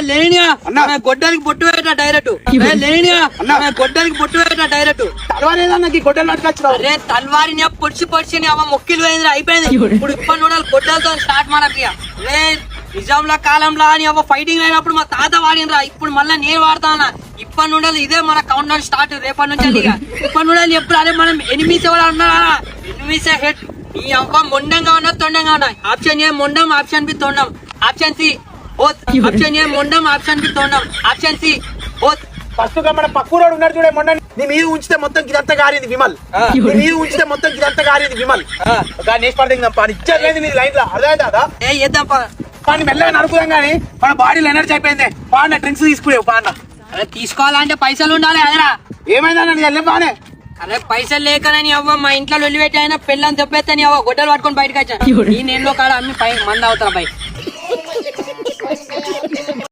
లేనియా గొడ్డలికి పొట్టు పెట్టా డైరెక్ట్ లేనియా గొడ్డలికి పొట్టు పెట్టా డైరెక్ట్ గొడ్డలు పట్టుకొచ్చు అరే తల్వారిని పొడిచి అవ మొక్కిలు పోయింది అయిపోయింది ఇప్పుడు ఇప్పటి నుండి గొడ్డలతో స్టార్ట్ మనకి రే నిజాంల కాలంలో అని అవ ఫైటింగ్ అయినప్పుడు మా తాత వాడినరా ఇప్పుడు మళ్ళీ నేను వాడతానా ఇప్పటి నుండి ఇదే మన కౌంట్ డౌన్ స్టార్ట్ రేపటి నుంచి ఇప్పటి నుండి ఎప్పుడు అదే మనం ఎనిమిస్ ఎవరు అన్నారా ఎనిమిస్ హెడ్ ఈ అవ్వ మొండంగా ఉన్నా తొండంగా ఉన్నాయి ఆప్షన్ ఏ మొండం ఆప్షన్ బి తొండం option C both option A మొండం ఆప్షన్ బి తొండం ఆప్షన్ సి ఓత్ ఫస్ట్ గా మన పక్కూరోడు ఉన్నాడు చూడే మొన్న నీ మీద ఉంచితే మొత్తం ఇదంతా గారింది విమల్ నీ మీద ఉంచితే మొత్తం ఇదంతా గారింది విమల్ నేసి పడతాం పని ఇచ్చేది నీ లైన్ లో అర్థమైందా ఏ చేద్దాం పాని మెల్లగా నడుపుదాం గానీ మన బాడీలో ఎనర్జీ అయిపోయింది పాడిన డ్రింక్స్ తీసుకునేవు పాడిన అరే తీసుకోవాలంటే పైసలు ఉండాలి అదరా ఏమైందా వెళ్ళే బానే అరే పైసలు లేకనని అవ్వ మా ఇంట్లో లొల్లి పెట్టి అయినా పెళ్ళని దెబ్బెత్తని అవ్వ గొడ్డలు పట్టుకొని బయటకు వచ్చా ఈ నేను కాడ అమ్మి మంద అవుతా బయట